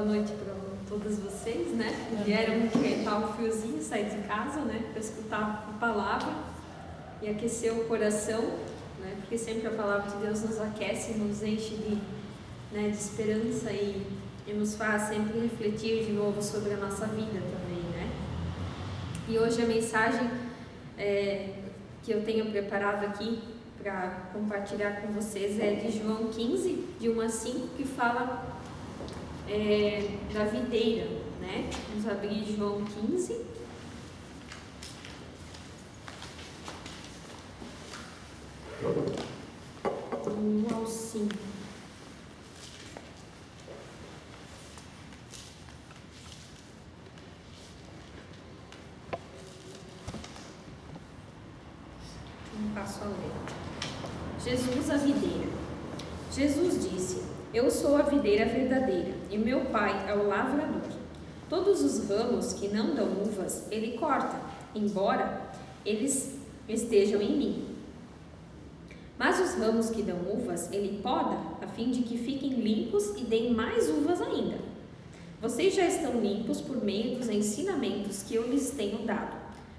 boa noite para todas vocês, né? Vieram quentar o fiozinho, sair de casa, né? Para escutar a palavra e aquecer o coração, né? Porque sempre a palavra de Deus nos aquece, nos enche de esperança e nos faz sempre refletir de novo sobre a nossa vida também, né? E hoje a mensagem que eu tenho preparado aqui para compartilhar com vocês é de João 15, de 1 a 5, que fala da videira, né? Vamos abrir João 15. Do 1 ao 5. Passo a ler. Jesus, a videira. Jesus disse: Eu sou a videira verdadeira e meu pai é o lavrador. Todos os ramos que não dão uvas, ele corta, embora eles estejam em mim. Mas os ramos que dão uvas, ele poda, a fim de que fiquem limpos e deem mais uvas ainda. Vocês já estão limpos por meio dos ensinamentos que eu lhes tenho dado.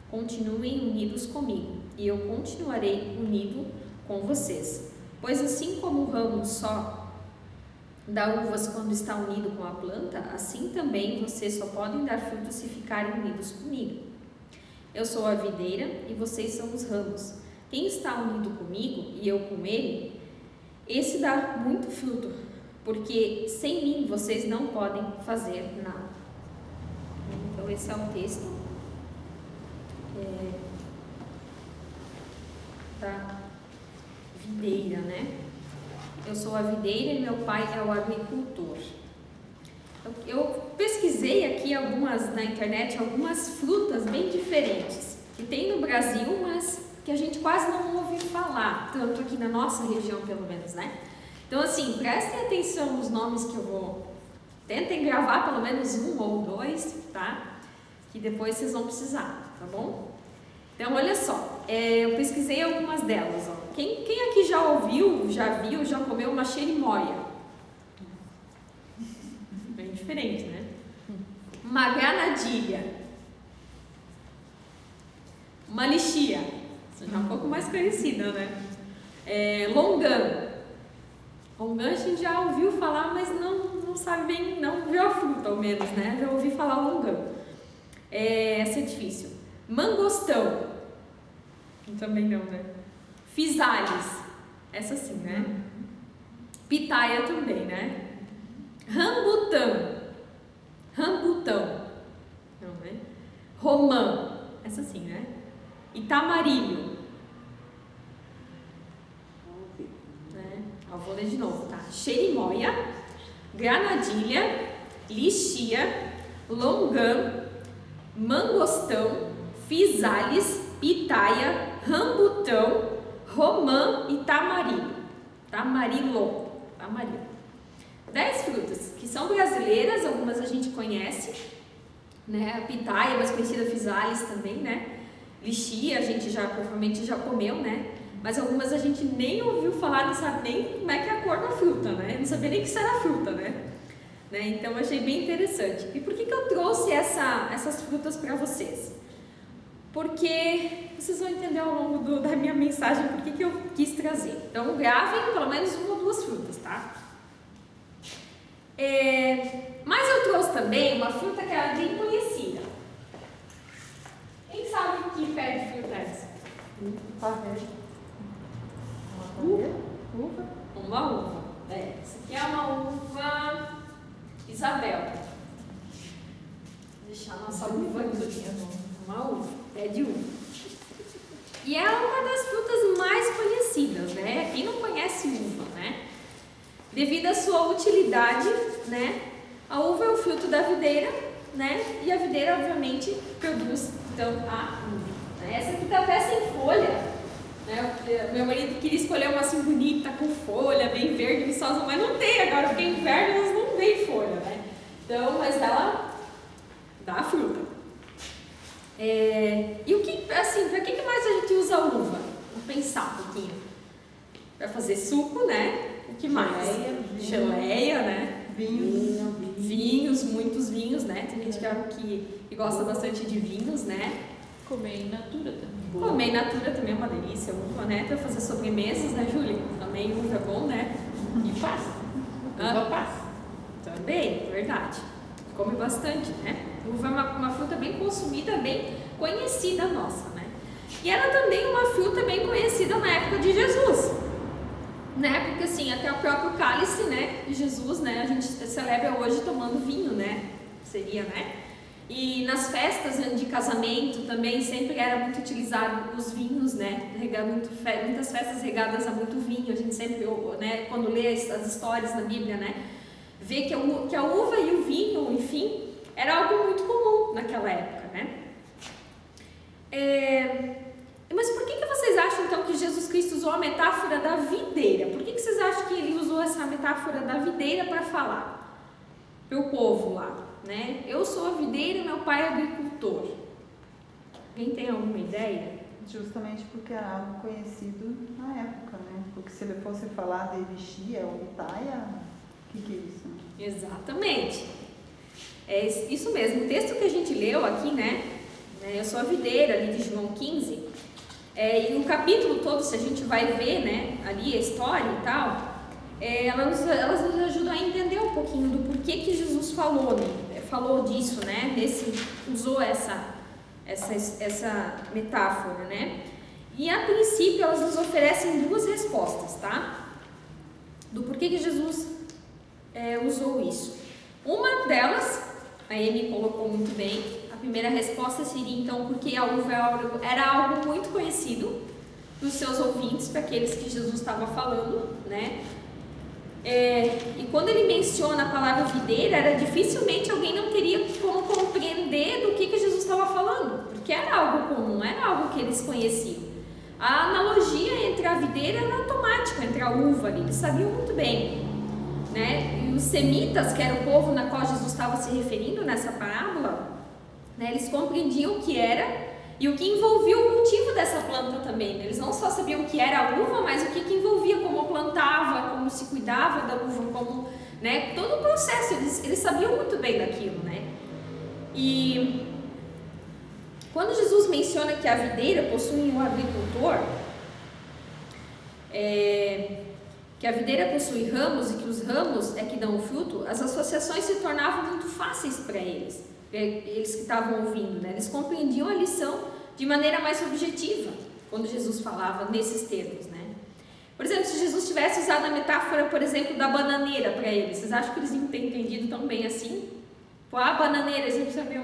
Continuem unidos comigo, e eu continuarei unido com vocês. Pois assim como o ramo só dá uvas quando está unido com a planta, assim também vocês só podem dar frutos se ficarem unidos comigo. Eu sou a videira e vocês são os ramos. Quem está unido comigo e eu com ele, esse dá muito fruto, porque sem mim vocês não podem fazer nada. Então esse é o texto da videira, né? Eu sou a videira e meu pai é o agricultor. Eu pesquisei aqui na internet algumas frutas bem diferentes que tem no Brasil, mas que a gente quase não ouve falar, tanto aqui na nossa região pelo menos, né? Então assim, prestem atenção nos nomes que eu vou... Tentem gravar pelo menos um ou dois, tá? Que depois vocês vão precisar, tá bom? Então, olha só, eu pesquisei algumas delas. Ó. Quem aqui já ouviu, já viu, já comeu uma xerimoia? Bem diferente, né? Uma granadilha. Uma lixia. Essa já é um pouco mais conhecida, né? Longan. Longan a gente já ouviu falar, mas não sabe bem, não viu a fruta, ao menos, né? Já ouvi falar longan. Essa é difícil. Mangostão. Também não, né? Fisales. Essa sim, né? Pitaia também, né? Rambutão. Não, né? Romã. Essa sim, né? Itamarilho. Eu vou ler de novo, tá? Xerimoia, granadilha, lixia, longan, mangostão, fisales, pitaia, rambutão, romã e tamarilo. Tamarilo. 10 frutas que são brasileiras, algumas a gente conhece, né? A pitaia, mais conhecida, fisales também, né? Lixia, a gente provavelmente já comeu, né? Mas algumas a gente nem ouviu falar, não sabe nem como é que é a cor da fruta, né? Não sabia nem que isso era fruta, né? Então achei bem interessante. E por que eu trouxe essas frutas para vocês? Porque vocês vão entender ao longo da minha mensagem por que eu quis trazer. Então gravem pelo menos uma ou duas frutas, tá? Mas eu trouxe também uma fruta que é bem conhecida. Quem sabe que pé de fruta é essa? Uva. Uma uva. Essa aqui é uma uva Isabel. Vou deixar a nossa uva aqui. Uma uva. Pé de uva. E é uma das frutas mais conhecidas, né? Quem não conhece uva, né? Devido à sua utilidade, né? A uva é o fruto da videira, né? E a videira, obviamente, produz, então, a uva. Essa aqui tá até sem folha. Meu marido queria escolher uma assim bonita, com folha, bem verde, viçosa, mas não tem agora, porque inverno elas não têm folha, né? Então, mas ela dá a fruta. E o que, assim, para que mais a gente usa a uva? Vamos pensar um pouquinho. Para fazer suco, né? O que mais? Geleia, né? Vinhos, muitos vinhos, né? Tem gente que gosta bastante de vinhos, né? Comer in natura também. Comer in natura também é uma delícia, uva, né? Pra fazer sobremesas, né, Júlia? Também uva é bom, né? E passa. Uva passa. Também, verdade. Come bastante, né? Uva é uma fruta bem consumida, bem conhecida nossa, né? E era também uma fruta bem conhecida na época de Jesus, né? Porque assim, até o próprio cálice, né, de Jesus, né, a gente celebra hoje tomando vinho, né? Seria, né? E nas festas de casamento também sempre era muito utilizado os vinhos, né? Muitas festas regadas a muito vinho. A gente sempre, né, quando lê as histórias na Bíblia, né, vê que a uva e o vinho, enfim, era algo muito comum naquela época, né? Mas por que vocês acham então que Jesus Cristo usou a metáfora da videira? Por que vocês acham que ele usou essa metáfora da videira para falar para o povo lá, né? Eu sou a videira, meu pai é agricultor. Alguém tem alguma ideia? Justamente porque era algo conhecido na época, né? Porque se ele fosse falar de Erechia ou Itaia, o que é isso? Exatamente. É isso mesmo. O texto que a gente leu aqui, né? Eu sou a videira, ali de João 15. E no capítulo todo, se a gente vai ver, né, ali a história e tal, elas nos ajudam a entender um pouquinho do porquê que Jesus falou, né? Falou disso, né? Usou essa metáfora, né? E a princípio elas nos oferecem duas respostas, tá? Do porquê que Jesus usou isso. Uma delas, a Amy colocou muito bem. A primeira resposta seria então porque a uva era algo muito conhecido dos seus ouvintes, para aqueles que Jesus estava falando, né? E quando ele menciona a palavra videira, dificilmente alguém não teria como compreender do que Jesus estava falando, porque era algo comum, era algo que eles conheciam. A analogia entre a videira era automática, entre a uva ali, eles sabiam muito bem, né? E os semitas, que era o povo na qual Jesus estava se referindo nessa parábola, né, eles compreendiam o que era e o que envolvia o cultivo dessa planta também. Eles não só sabiam o que era a uva, mas o que envolvia, como plantava, como se cuidava da uva, como, né, todo o processo. Eles sabiam muito bem daquilo, né? E quando Jesus menciona que a videira possui um agricultor, que a videira possui ramos e que os ramos é que dão o fruto, as associações se tornavam muito fáceis para eles que estavam ouvindo, né? Eles compreendiam a lição de maneira mais objetiva quando Jesus falava nesses termos, né? Por exemplo, se Jesus tivesse usado a metáfora, por exemplo, da bananeira para eles, vocês acham que eles iam ter entendido tão bem assim? A bananeira, eles iam saber,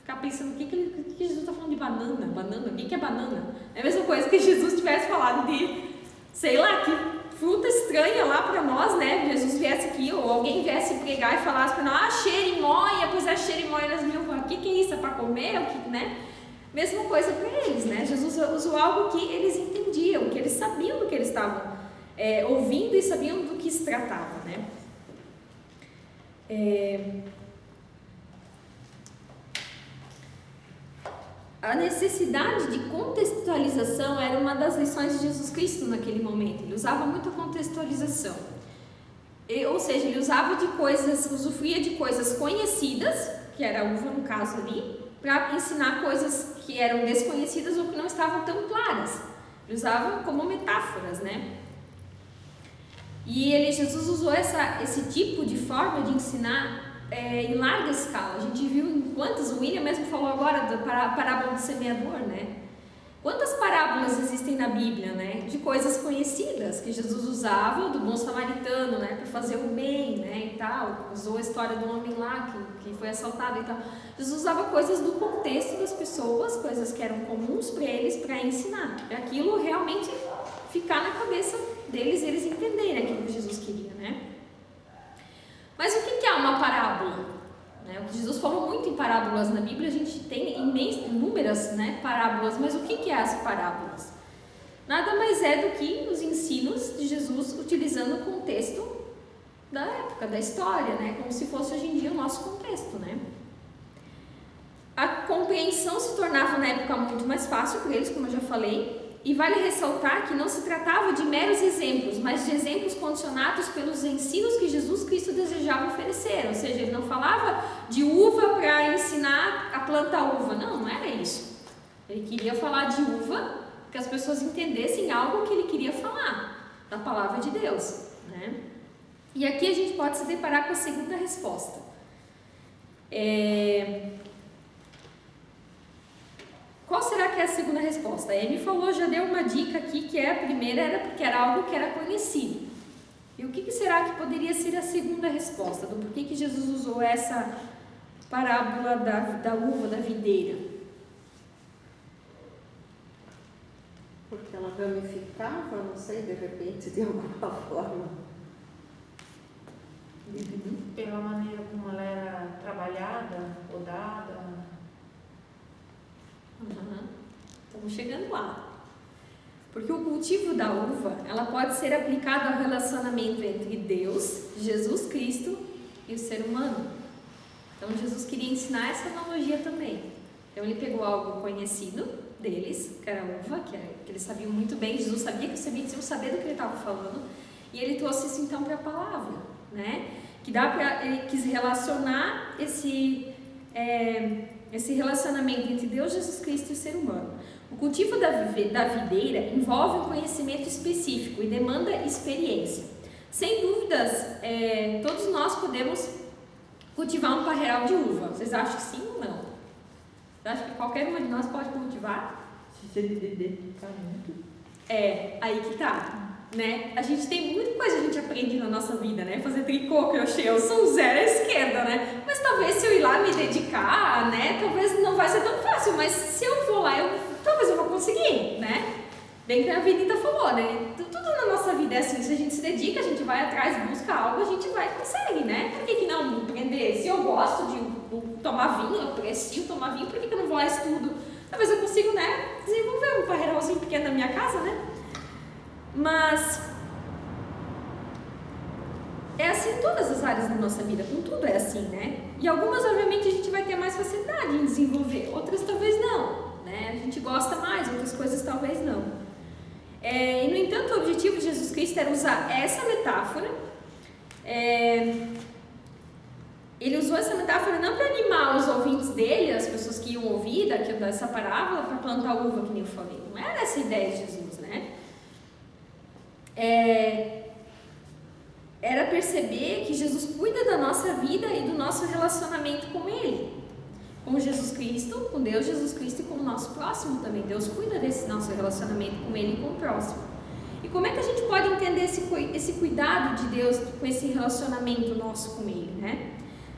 ficar pensando, o que Jesus está falando de banana? Banana? O que é banana? É a mesma coisa que Jesus tivesse falado de, sei lá, que fruta estranha lá para nós, né? Jesus viesse aqui, ou alguém viesse pregar e falasse para nós, xerimoia, pois é xerimoia nas mil, o que é isso? É para comer? O que, né? Mesma coisa para eles, né? Jesus usou algo que eles entendiam, que eles sabiam do que eles estavam ouvindo e sabiam do que se tratava, né? A necessidade de contextualização era uma das lições de Jesus Cristo naquele momento. Ele usava muito a contextualização. Ou seja, ele usufruía de coisas conhecidas, que era a uva no caso ali, para ensinar coisas que eram desconhecidas ou que não estavam tão claras. Ele usava como metáforas, né? E Jesus usou esse tipo de forma de ensinar em larga escala. A gente viu em quantas, o William mesmo falou agora da parábola do semeador, né? Quantas parábolas existem na Bíblia, né? De coisas conhecidas que Jesus usava, do bom samaritano, né? Para fazer o bem, né? E tal. Usou a história do homem lá que foi assaltado e tal. Jesus usava coisas do contexto das pessoas, coisas que eram comuns para eles, para ensinar. Para aquilo realmente ficar na cabeça deles, eles entenderem aquilo que Jesus queria, né? Mas o que é uma parábola? O que Jesus falou muito em parábolas na Bíblia, a gente tem inúmeras, né, parábolas, mas o que é as parábolas? Nada mais é do que os ensinos de Jesus utilizando o contexto da época, da história, né, como se fosse hoje em dia o nosso contexto, né? A compreensão se tornava na época muito mais fácil para eles, como eu já falei, E vale ressaltar que não se tratava de meros exemplos, mas de exemplos condicionados pelos ensinos que Jesus Cristo desejava oferecer. Ou seja, ele não falava de uva para ensinar a plantar uva. Não, não era isso. Ele queria falar de uva para que as pessoas entendessem algo que ele queria falar, da palavra de Deus, né? E aqui a gente pode se deparar com a segunda resposta. Qual será que é a segunda resposta? A Amy falou, já deu uma dica aqui, que a primeira era porque era algo que era conhecido. E o que será que poderia ser a segunda resposta? Do porquê que Jesus usou essa parábola da uva, da videira? Porque ela ramificava, não sei, de repente, de alguma forma. Pela maneira como ela era trabalhada, podada. Estamos chegando lá. Porque o cultivo da uva, ela pode ser aplicado ao relacionamento entre Deus, Jesus Cristo e o ser humano. Então Jesus queria ensinar essa analogia também. Então ele pegou algo conhecido deles, que era a uva, que eles sabiam muito bem. Jesus sabia que os sementes iam saber do que ele estava falando, e ele trouxe isso então para a palavra, né? Que dá para ele quis relacionar esse relacionamento entre Deus, Jesus Cristo e o ser humano. O cultivo da videira envolve um conhecimento específico e demanda experiência. Sem dúvidas, todos nós podemos cultivar um parreiral de uva. Vocês acham que sim ou não? Vocês acham que qualquer uma de nós pode cultivar? Se você dedicar muito. Aí que tá. Né? A gente tem muita coisa que a gente aprende na nossa vida, né? Fazer tricô, crochê, eu sou zero à esquerda, né? Mas talvez se eu ir lá me dedicar, né? Talvez não vai ser tão fácil, mas se eu for lá, talvez eu vou conseguir, né? Bem que a Avenida falou, né? Tudo na nossa vida é assim, se a gente se dedica, a gente vai atrás, busca algo, a gente vai e consegue, né? Por que não aprender? Se eu gosto de tomar vinho, eu preciso tomar vinho, por que eu não vou lá e estudo? Talvez eu consiga, né? Desenvolver um parreiralzinho pequeno na minha casa, né? Mas é assim em todas as áreas da nossa vida, com tudo é assim, né? E algumas, obviamente, a gente vai ter mais facilidade em desenvolver, outras talvez não, né? A gente gosta mais, outras coisas talvez não. E, no entanto, o objetivo de Jesus Cristo era usar essa metáfora. Ele usou essa metáfora não para animar os ouvintes dele, as pessoas que iam ouvir dessa parábola, para plantar uva, que nem eu falei. Não era essa a ideia de Jesus, né? Era perceber que Jesus cuida da nossa vida e do nosso relacionamento com Ele, com Jesus Cristo, com Deus, Jesus Cristo e com o nosso próximo também. Deus cuida desse nosso relacionamento com Ele e com o próximo. E como é que a gente pode entender esse cuidado de Deus com esse relacionamento nosso com Ele, né?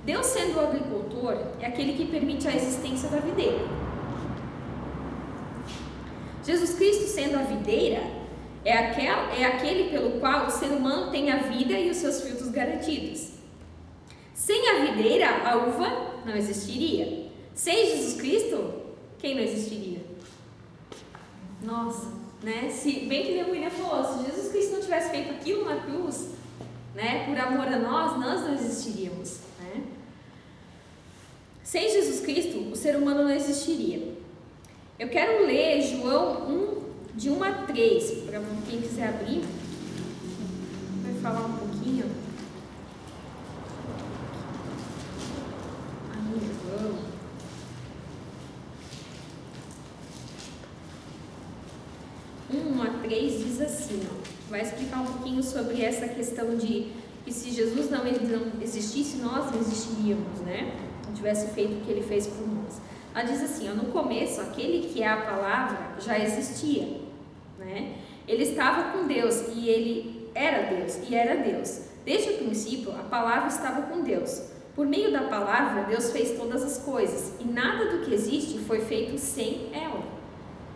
Deus, sendo o agricultor, é aquele que permite a existência da videira. Jesus Cristo, sendo a videira, é aquele pelo qual o ser humano tem a vida e os seus frutos garantidos. Sem a videira, a uva não existiria. Sem Jesus Cristo, quem não existiria? Nossa, né? Bem que a William falou, se Jesus Cristo não tivesse feito aquilo na cruz, né, por amor a nós não existiríamos, né? Sem Jesus Cristo, o ser humano não existiria. Eu quero ler João 1, de 1 a 3, para quem quiser abrir, vai falar um pouquinho. João. Um a 3 diz assim, vai explicar um pouquinho sobre essa questão de que se Jesus não existisse, nós não existiríamos, né? Não tivesse feito o que Ele fez por nós. Ela diz assim, no começo, aquele que é a palavra já existia, né? Ele estava com Deus e Ele era Deus e era Deus. Desde o princípio, a palavra estava com Deus. Por meio da palavra, Deus fez todas as coisas e nada do que existe foi feito sem ela,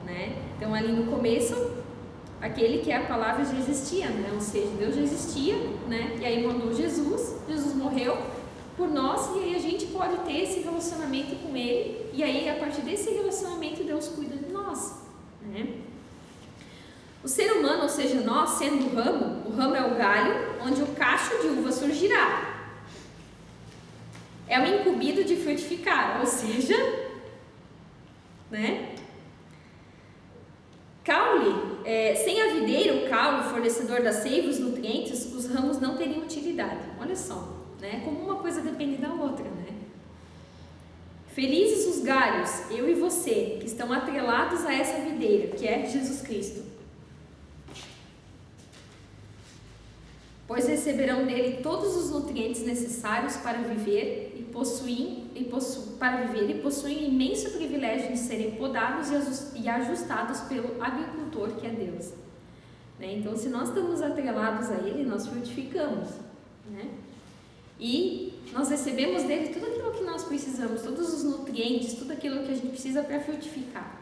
né? Então, ali no começo, aquele que é a palavra já existia, né? Ou seja, Deus já existia, né? E aí mandou Jesus morreu por nós, e aí a gente pode ter esse relacionamento com Ele, e aí a partir desse relacionamento Deus cuida de nós, né? O ser humano, ou seja, nós sendo o ramo é o galho onde o cacho de uva surgirá, é o incumbido de frutificar, ou seja, né? Caule sem a videira, o caule, fornecedor da seiva, os nutrientes, os ramos não teriam utilidade. Olha só, né? Como uma coisa depende da outra, né? Felizes os galhos, eu e você, que estão atrelados a essa videira, que é Jesus Cristo. Pois receberão dele todos os nutrientes necessários para viver e possuem imenso privilégio de serem podados e ajustados pelo agricultor que é Deus. Né? Então, se nós estamos atrelados a ele, nós frutificamos, né? E nós recebemos dele tudo aquilo que nós precisamos, todos os nutrientes, tudo aquilo que a gente precisa para frutificar,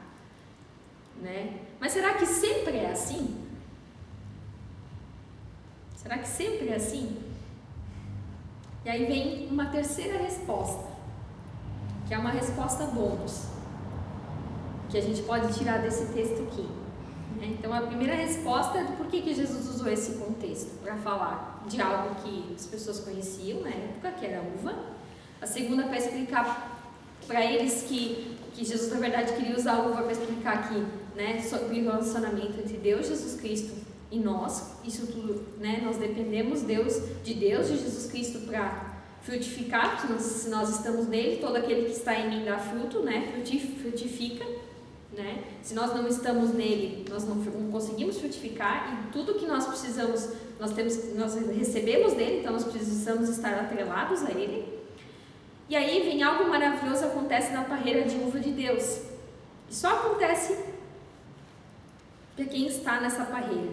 né? Mas será que sempre é assim? Será que sempre é assim? E aí vem uma terceira resposta, que é uma resposta bônus, que a gente pode tirar desse texto aqui. Né? Então, a primeira resposta é do porquê que Jesus usou esse contexto, para falar de algo que as pessoas conheciam na época, que era a uva. A segunda, para explicar para eles que Jesus, na verdade, queria usar a uva para explicar aqui, né, sobre o relacionamento entre Deus, Jesus Cristo e nós. Isso tudo, né, nós dependemos de Jesus Cristo para frutificar. Se nós estamos nele, todo aquele que está em mim dá fruto, né, frutifica. Né? Se nós não estamos nele, nós não conseguimos frutificar, e tudo que nós precisamos, nós recebemos dele, então nós precisamos estar atrelados a ele. E aí vem algo maravilhoso, acontece na parreira de uva de Deus. E só acontece para quem está nessa parreira.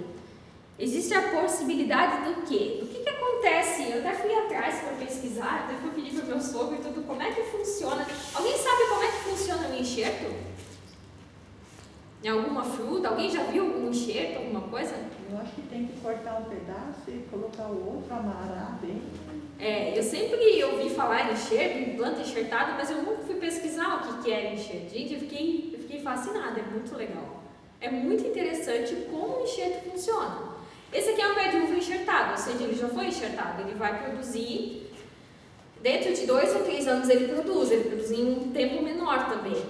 Existe a possibilidade do quê? Do que acontece? Eu até fui atrás para pesquisar, até fui pedir para o meu sogro e tudo, como é que funciona. Alguém sabe como é que funciona o enxerto? Em alguma fruta? Alguém já viu algum enxerto, alguma coisa? Eu acho que tem que cortar um pedaço e colocar o outro, amarrar bem. Eu sempre ouvi falar em enxerto, em planta enxertada, mas eu nunca fui pesquisar o que era enxerto. Gente, eu fiquei fascinada, é muito legal. É muito interessante como o enxerto funciona. Esse aqui é um pé de uva enxertado, ou seja, ele já foi enxertado, ele vai produzir, dentro de 2 ou 3 anos ele produz em um tempo menor também.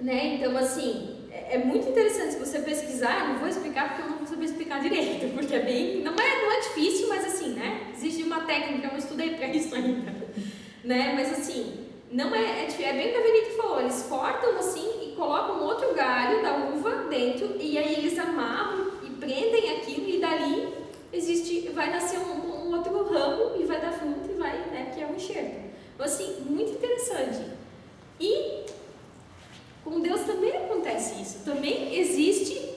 Né? Então, assim, é muito interessante se você pesquisar. Eu não vou explicar porque eu não vou saber explicar direito, porque é bem, não é difícil, mas assim, né? Existe uma técnica, eu não estudei para isso ainda, né? Mas assim, não é bem o que a Benito falou, eles cortam assim e colocam outro galho da uva dentro, e aí eles amarram e prendem aquilo, e dali vai nascer um outro ramo e vai dar fruto e vai, né? Que é o enxerto. Então, assim, muito interessante. E com Deus também acontece isso. Também existe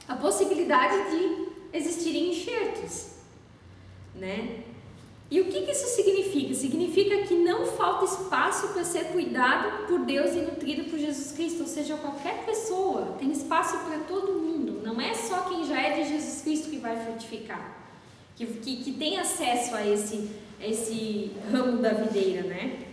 a possibilidade de existirem enxertos, né? E o que isso significa? Significa que não falta espaço para ser cuidado por Deus e nutrido por Jesus Cristo. Ou seja, qualquer pessoa tem espaço para todo mundo. Não é só quem já é de Jesus Cristo que vai frutificar, que tem acesso a esse ramo da videira, né?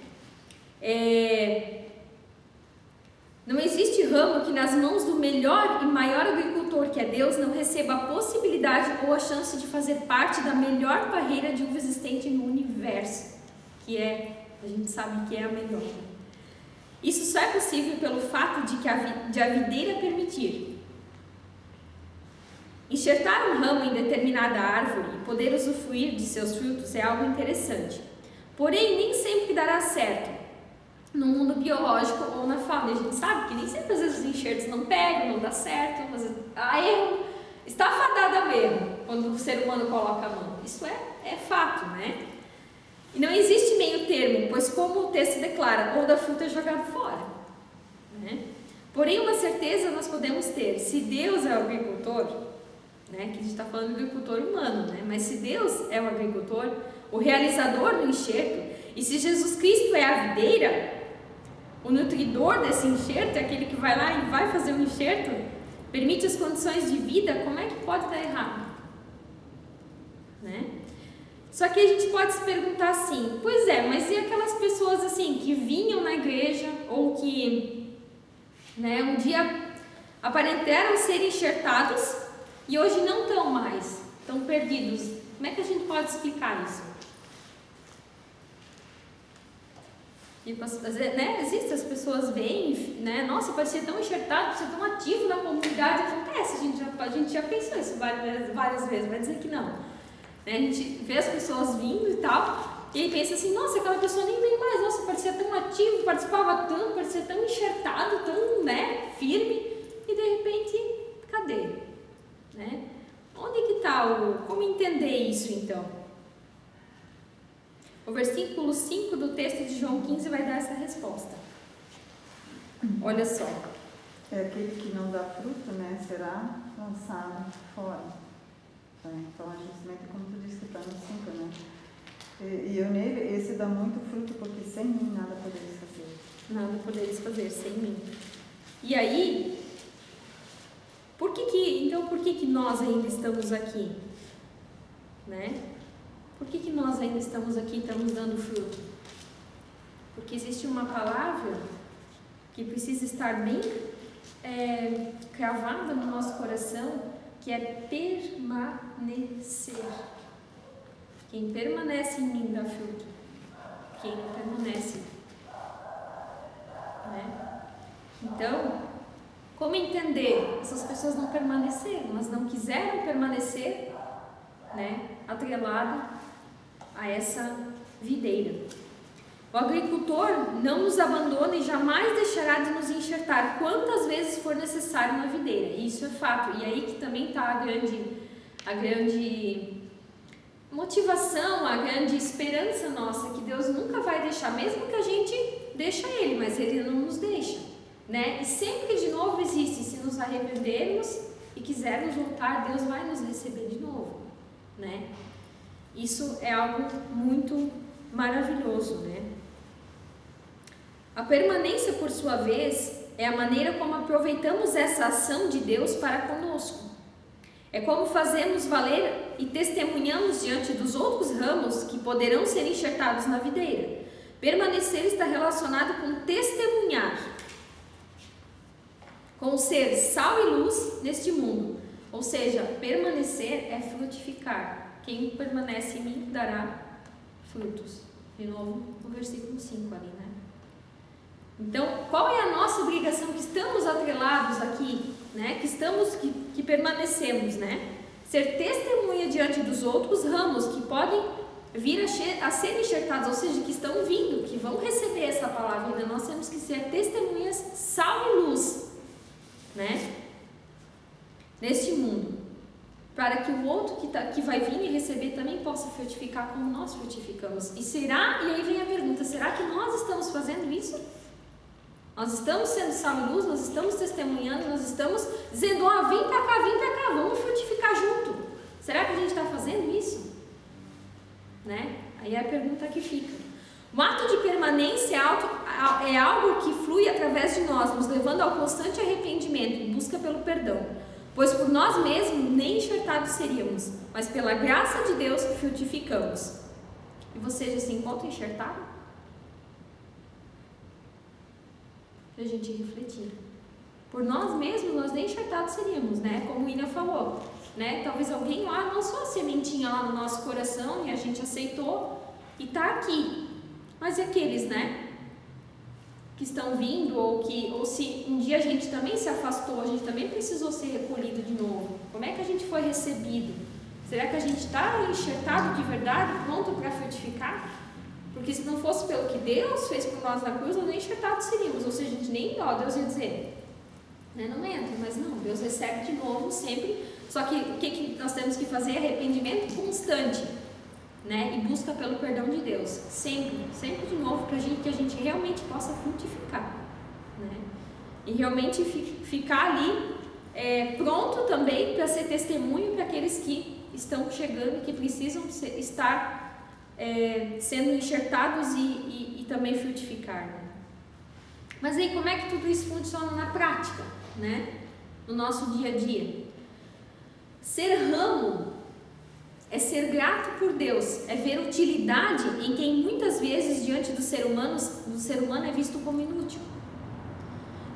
Não existe ramo que nas mãos do melhor e maior agricultor, que é Deus, não receba a possibilidade ou a chance de fazer parte da melhor parreira de uva existente no universo, a gente sabe que é a melhor. Isso só é possível pelo fato de a videira permitir. Enxertar um ramo em determinada árvore e poder usufruir de seus frutos é algo interessante. Porém, nem sempre dará certo no mundo biológico ou na fauna. A gente sabe que nem sempre às vezes os enxertos não pegam, não dá certo, mas há erro, está fadado ao erro quando o ser humano coloca a mão. Isso é fato, né? E não existe meio termo, pois como o texto declara, ou da fruta é jogado fora, né? Porém, uma certeza nós podemos ter: se Deus é o agricultor, né? Que a gente está falando do agricultor humano, né? Mas se Deus é o agricultor, o realizador do enxerto, e se Jesus Cristo é a videira, o nutridor desse enxerto, é aquele que vai lá e vai fazer o enxerto, permite as condições de vida, como é que pode dar errado? Né? Só que a gente pode se perguntar assim, pois é, mas e aquelas pessoas assim, que vinham na igreja, ou que, né, um dia aparentaram ser enxertados, e hoje não estão mais, estão perdidos? Como é que a gente pode explicar isso? Tipo, às vezes, né, existe, as pessoas veem, né, nossa, parecia tão enxertado, parecia tão ativo na comunidade. Acontece, a gente já pensou isso várias vezes, vai dizer que não. Né, a gente vê as pessoas vindo e tal, e aí pensa assim, nossa, aquela pessoa nem vem mais, nossa, parecia tão ativo, participava tanto, parecia tão enxertado, tão, né, firme, e de repente, cadê? Né? Onde que está como entender isso então? O versículo 5 do texto de João 15 vai dar essa resposta. Olha só. É aquele que não dá fruto, né, será lançado fora. Então, justamente como tu disse que está no 5, né? E eu nele, esse dá muito fruto, porque sem mim nada poderes fazer. Nada poderes fazer sem mim. E aí, por que nós ainda estamos aqui? Né? Por que nós ainda estamos aqui e estamos dando fruto? Porque existe uma palavra que precisa estar bem cravada no nosso coração, que é permanecer. Quem permanece em mim dá fruto. Quem não permanece. Né? Então, como entender? Essas pessoas não permaneceram, elas não quiseram permanecer, né, atrelado a essa videira. O agricultor não nos abandona e jamais deixará de nos enxertar quantas vezes for necessário na videira. Isso é fato. E aí que também está a grande motivação, a grande esperança nossa, que Deus nunca vai deixar, mesmo que a gente deixe Ele, mas Ele não nos deixa. Né? E sempre de novo existe, se nos arrependermos e quisermos voltar, Deus vai nos receber de novo. Né? Isso é algo muito maravilhoso, né? A permanência, por sua vez, é a maneira como aproveitamos essa ação de Deus para conosco. É como fazemos valer e testemunhamos diante dos outros ramos que poderão ser enxertados na videira. Permanecer está relacionado com testemunhar, com ser sal e luz neste mundo. Ou seja, permanecer é frutificar. Quem permanece em mim dará frutos. De novo, no versículo 5 ali, né? Então, qual é a nossa obrigação que estamos atrelados aqui, né? Que permanecemos, né? Ser testemunha diante dos outros ramos que podem vir a ser enxertados, ou seja, que estão vindo, que vão receber essa palavra. Ainda nós temos que ser testemunhas, sal e luz, né? Neste mundo. Para que o outro que vai vir e receber também possa frutificar como nós frutificamos. E aí vem a pergunta, será que nós estamos fazendo isso? Nós estamos sendo sal e luz, nós estamos testemunhando, nós estamos dizendo, vem pra cá, vamos frutificar junto. Será que a gente está fazendo isso? Né? Aí é a pergunta que fica. O ato de permanência é algo que flui através de nós, nos levando ao constante arrependimento e busca pelo perdão. Pois por nós mesmos nem enxertados seríamos, mas pela graça de Deus que frutificamos. E você já se encontra enxertado? Para a gente refletir. Por nós mesmos, nós nem enxertados seríamos, né? Como o Ina falou, né? Talvez alguém lá lançou a sementinha lá no nosso coração e a gente aceitou e está aqui. Mas e aqueles, né? Que estão vindo, ou se um dia a gente também se afastou, a gente também precisou ser recolhido de novo. Como é que a gente foi recebido? Será que a gente está enxertado de verdade, pronto para frutificar? Porque se não fosse pelo que Deus fez por nós na cruz, nós nem enxertados seríamos. Ou seja, a gente nem Deus ia dizer, né, não entra, mas não, Deus recebe de novo sempre. Só que o que nós temos que fazer? Arrependimento constante. Né? E busca pelo perdão de Deus, sempre de novo, para que a gente realmente possa frutificar, né? E realmente ficar ali pronto também para ser testemunho para aqueles que estão chegando e que precisam estar sendo enxertados e também frutificar, né? Mas aí como é que tudo isso funciona na prática, né? No nosso dia a dia? Ser ramo é ser grato por Deus, é ver utilidade em quem muitas vezes diante do ser humano é visto como inútil.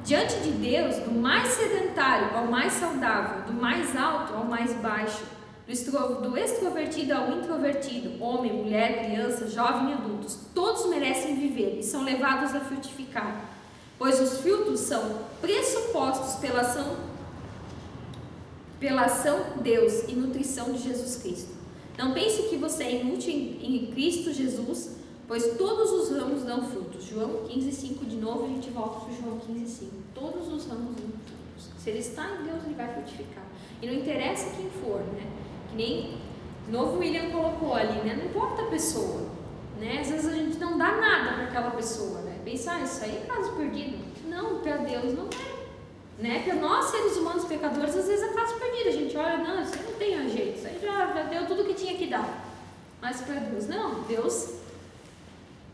Diante de Deus, do mais sedentário ao mais saudável, do mais alto ao mais baixo, Do extrovertido ao introvertido, homem, mulher, criança, jovem e adultos, todos merecem viver e são levados a frutificar, pois os frutos são pressupostos pela ação Deus e nutrição de Jesus Cristo. Não pense que você é inútil em Cristo Jesus, pois todos os ramos dão frutos. João 15,5, de novo a gente volta para João 15,5. Todos os ramos dão frutos. Se ele está em Deus, ele vai frutificar. E não interessa quem for, né? Que nem de novo o William colocou ali, né? Não importa a pessoa, né? Às vezes a gente não dá nada para aquela pessoa, né? Pensar, isso aí é caso perdido. Não, para Deus não é, né? Para nós seres humanos pecadores, às vezes é caso perdido. A gente olha, não, isso aí não tem jeito, isso aí já deu tudo que tinha que dar. Mas para Deus, não. Deus,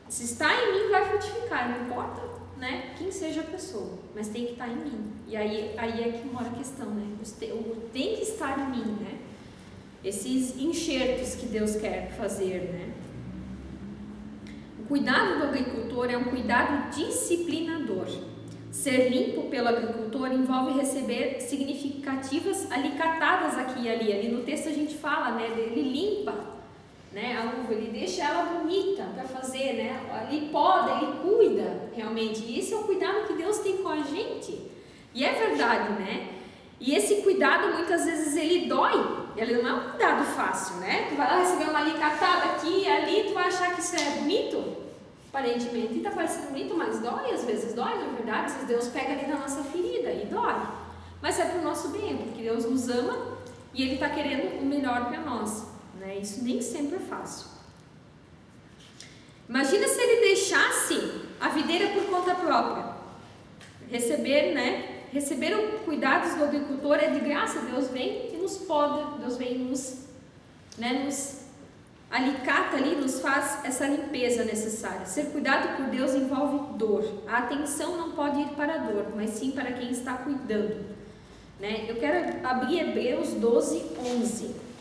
se está em mim, vai frutificar. Não importa, né? Quem seja a pessoa, mas tem que estar em mim. E aí é que mora a questão, né? Tem que estar em mim, né? Esses enxertos que Deus quer fazer, né? O cuidado do agricultor é um cuidado disciplinador. Ser limpo pelo agricultor envolve receber significativas alicatadas aqui e ali. Ali no texto a gente fala, né? Ele limpa, né, a uva, ele deixa ela bonita para fazer, né? Ele poda, ele cuida realmente. E esse é o cuidado que Deus tem com a gente. E é verdade, né? E esse cuidado muitas vezes ele dói. Ele não é um cuidado fácil, né? Tu vai lá receber uma alicatada aqui e ali, tu vai achar que isso é bonito? Aparentemente está parecendo bonito, mas dói, às vezes dói, na verdade. Às vezes Deus pega ali na nossa ferida e dói. Mas é para o nosso bem, porque Deus nos ama e Ele está querendo o melhor para nós, né? Isso nem sempre é fácil. Imagina se Ele deixasse a videira por conta própria. Receber os cuidados do agricultor é de graça. Deus vem e nos poda, Deus vem e nos alicata ali, nos faz essa limpeza necessária. Ser cuidado por Deus envolve dor. A atenção não pode ir para a dor, mas sim para quem está cuidando, né? Eu quero abrir Hebreus 12:11.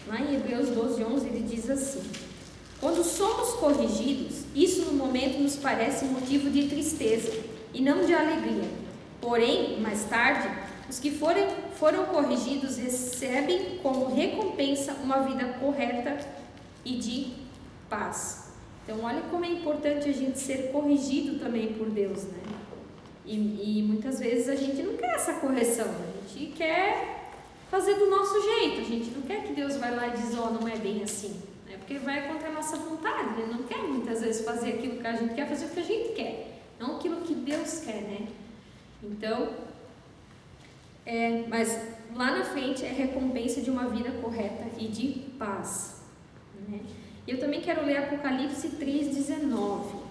Lá em Hebreus 12:11 ele diz assim: quando somos corrigidos, isso no momento nos parece motivo de tristeza e não de alegria. Porém, mais tarde, os que foram corrigidos recebem como recompensa uma vida correta e de paz. Então, olha como é importante a gente ser corrigido também por Deus, né? E muitas vezes a gente não quer essa correção, a gente quer fazer do nosso jeito, a gente não quer que Deus vai lá e diz, não é bem assim, né? Porque vai contra a nossa vontade, Ele não quer muitas vezes fazer aquilo que a gente quer, fazer o que a gente quer, não aquilo que Deus quer, né? Então, mas lá na frente é recompensa de uma vida correta e de paz, né? Eu também quero ler Apocalipse 3:19.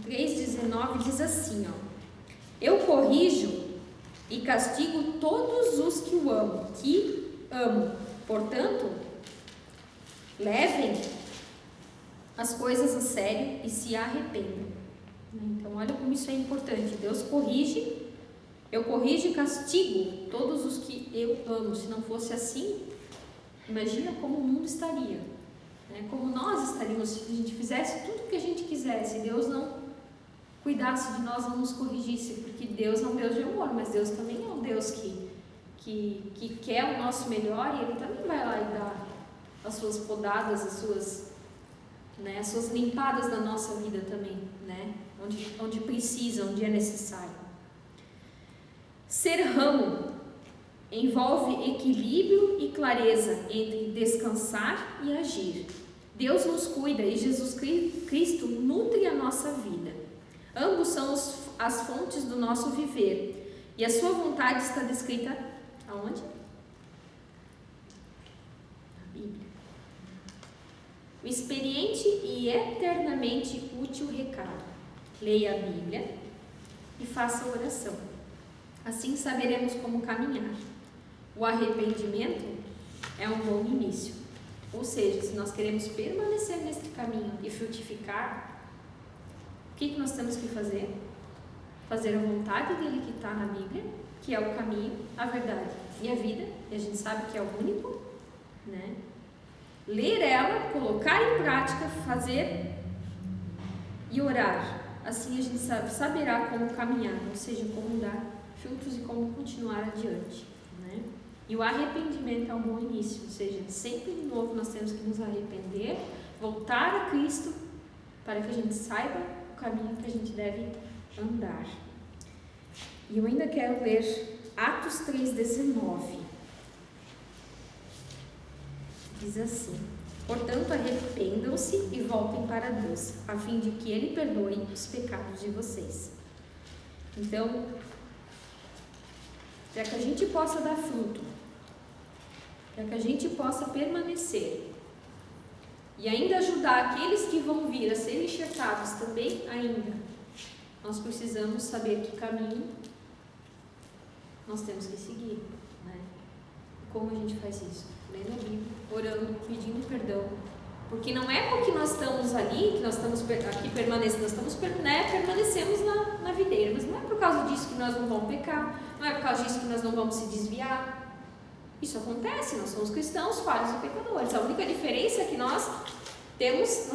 3:19 diz assim, eu corrijo e castigo todos os que amo. Portanto, levem as coisas a sério e se arrependam. Então, olha como isso é importante. Deus corrige, eu corrijo e castigo todos os que eu amo. Se não fosse assim, imagina como o mundo estaria, né? Como nós estaríamos se a gente fizesse tudo o que a gente quisesse. Deus não cuidasse de nós, não nos corrigisse, porque Deus é um Deus de amor, mas Deus também é um Deus que quer o nosso melhor, e Ele também vai lá e dá as suas podadas, as suas limpadas da nossa vida também, né? Onde precisa, onde é necessário. Ser ramo envolve equilíbrio e clareza entre descansar e agir. Deus nos cuida e Jesus Cristo nutre a nossa vida. Ambos são as fontes do nosso viver. E a sua vontade está descrita aonde? Na Bíblia. O experiente e eternamente útil recado. Leia a Bíblia e faça a oração. Assim saberemos como caminhar. O arrependimento é um bom início. Ou seja, se nós queremos permanecer neste caminho e frutificar, o que nós temos que fazer? Fazer a vontade dele que está na Bíblia que é o caminho, a verdade e a vida, e a gente sabe que é o único, né? Ler ela, colocar em prática, fazer e orar. Assim a gente saberá como caminhar, ou seja, como dar frutos e como continuar adiante, né? E o arrependimento é um bom início, ou seja, sempre de novo nós temos que nos arrepender, voltar a Cristo, para que a gente saiba o caminho que a gente deve andar. E eu ainda quero ler Atos 3,19. Diz assim: portanto, arrependam-se e voltem para Deus, a fim de que Ele perdoe os pecados de vocês. Então, para que a gente possa dar fruto, para que a gente possa permanecer e ainda ajudar aqueles que vão vir a serem enxertados também ainda, nós precisamos saber que caminho nós temos que seguir, né? Como a gente faz isso? Lendo a Bíblia, orando, pedindo perdão, porque não é porque nós estamos ali, que nós estamos aqui permanecendo, nós estamos, permanecemos na videira, mas não é por causa disso que nós não vamos pecar, não é por causa disso que nós não vamos se desviar. Isso acontece, nós somos cristãos, falhos e pecadores. A única diferença é que nós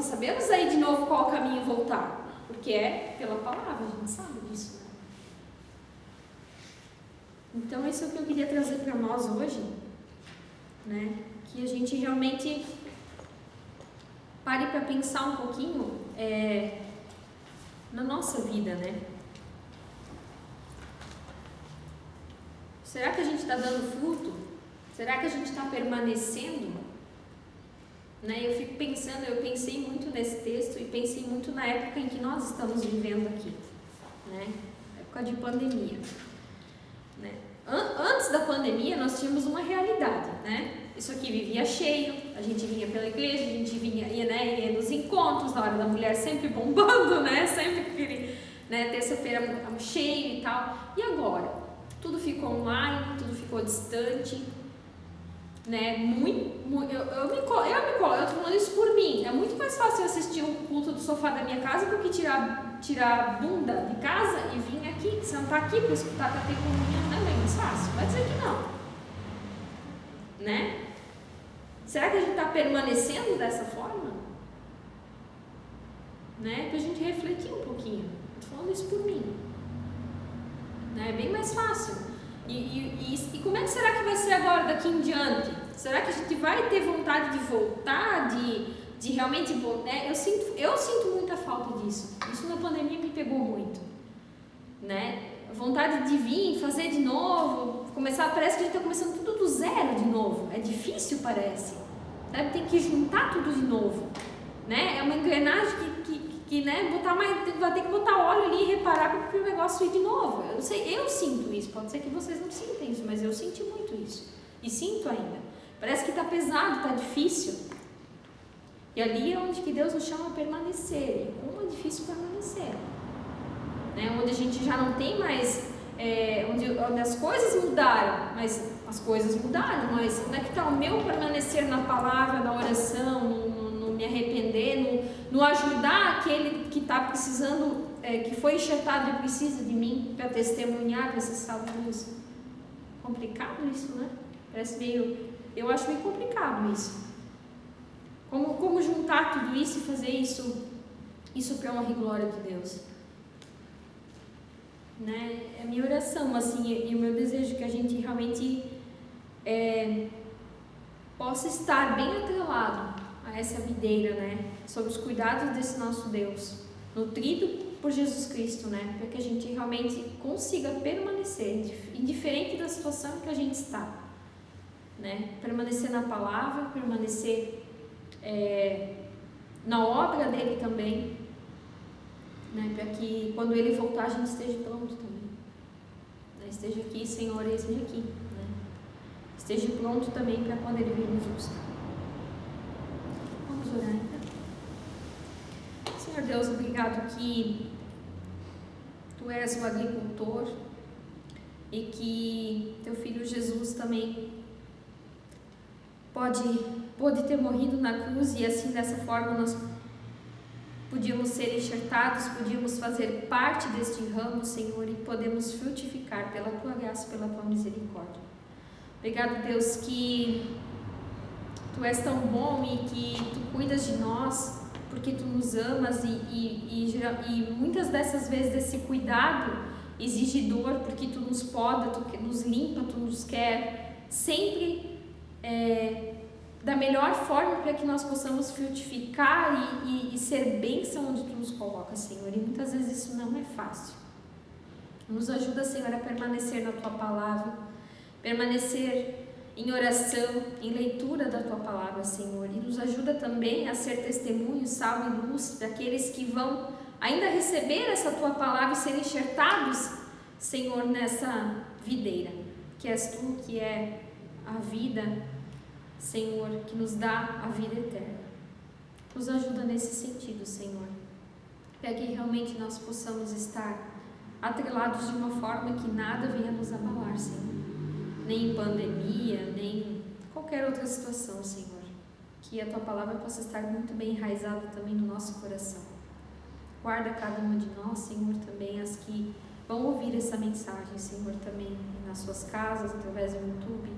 sabemos aí de novo qual caminho voltar, porque é pela palavra, a gente sabe disso, né? Então, isso é o que eu queria trazer para nós hoje, né? Que a gente realmente pare para pensar um pouquinho na nossa vida, né? Será que a gente está dando fruto? Será que a gente está permanecendo? Né? Eu pensei muito nesse texto e pensei muito na época em que nós estamos vivendo aqui, né? Época de pandemia, né? Antes da pandemia nós tínhamos uma realidade, né? Isso aqui vivia cheio, a gente vinha pela igreja, a gente ia nos encontros, na hora da mulher sempre bombando, né? Sempre aquele, né? Terça-feira cheio e tal. E agora? Tudo ficou online, tudo ficou distante, né? Eu tô falando isso por mim. É muito mais fácil eu assistir um culto do sofá da minha casa do que tirar a bunda de casa e vir aqui, sentar aqui para escutar a testemunha. Não é mais fácil? Vai dizer que não, né? Será que a gente está permanecendo dessa forma? Né? Para a gente refletir um pouquinho. Estou falando isso por mim, né? É bem mais fácil. E como é que será que vai ser agora, daqui em diante? Será que a gente vai ter vontade de voltar, de realmente voltar? Né? Eu sinto muita falta disso. Isso na pandemia me pegou muito, né? A vontade de vir, fazer de novo, parece que a gente está começando tudo do zero de novo. É difícil, parece. Tem que juntar tudo de novo, né? É uma engrenagem que né, vai ter que botar óleo ali e reparar para o negócio ir de novo. Eu não sei, eu sinto isso. Pode ser que vocês não sintam isso, mas eu senti muito isso. E sinto ainda. Parece que está pesado, está difícil. E ali é onde que Deus nos chama a permanecer. E como é difícil permanecer. Né? Onde a gente já não tem mais... onde as coisas mudaram, mas as coisas mudaram. Mas onde é que está o meu permanecer na palavra, na oração, no me arrepender, no ajudar aquele que está precisando, que foi enxertado e precisa de mim para testemunhar, para ser salvo por isso? Complicado isso, né? Eu acho meio complicado isso. Como juntar tudo isso e fazer isso para a honra e glória de Deus? Né? É a minha oração, assim, e o meu desejo que a gente realmente possa estar bem atrelado a essa videira, né? Sobre os cuidados desse nosso Deus, nutrido por Jesus Cristo, né? Para que a gente realmente consiga permanecer, indiferente da situação que a gente está, né? Permanecer na palavra, permanecer na obra dele também, né? Para que quando ele voltar a gente esteja pronto também, né? Esteja aqui, Senhor, eis-me aqui, né? Esteja pronto também para quando ele vir nos buscar. Vamos orar então. Senhor Deus, obrigado que Tu és o agricultor e que Teu Filho Jesus também pôde ter morrido na cruz e assim dessa forma nós podíamos ser enxertados, podíamos fazer parte deste ramo, Senhor, e podemos frutificar pela Tua graça, pela Tua misericórdia. Obrigado, Deus, que Tu és tão bom e que Tu cuidas de nós, porque Tu nos amas e muitas dessas vezes esse cuidado exige dor, porque Tu nos poda, Tu nos limpa, Tu nos quer sempre da melhor forma para que nós possamos frutificar e ser bênção onde Tu nos coloca, Senhor. E muitas vezes isso não é fácil. Nos ajuda, Senhor, a permanecer na Tua palavra, permanecer em oração, em leitura da Tua palavra, Senhor. E nos ajuda também a ser testemunho, sal e luz daqueles que vão ainda receber essa Tua palavra e serem enxertados, Senhor, nessa videira, que és Tu, que é a vida, Senhor, que nos dá a vida eterna. Nos ajuda nesse sentido, Senhor, para que realmente nós possamos estar atrelados de uma forma que nada venha nos abalar, Senhor. Nem em pandemia, nem qualquer outra situação, Senhor. Que a Tua palavra possa estar muito bem enraizada também no nosso coração. Guarda cada uma de nós, Senhor, também as que vão ouvir essa mensagem, Senhor, também nas suas casas, através do YouTube.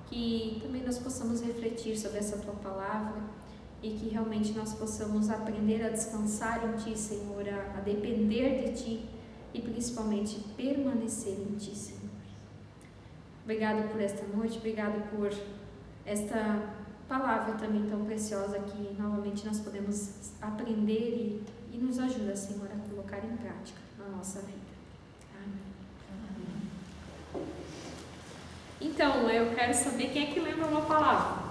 Que também nós possamos refletir sobre essa Tua palavra e que realmente nós possamos aprender a descansar em Ti, Senhor, a depender de Ti e principalmente permanecer em Ti, Senhor. Obrigado por esta noite, obrigado por esta palavra também tão preciosa que novamente nós podemos aprender e nos ajuda, Senhor, a colocar em prática na nossa vida. Amém. Então, eu quero saber quem é que lembra uma palavra.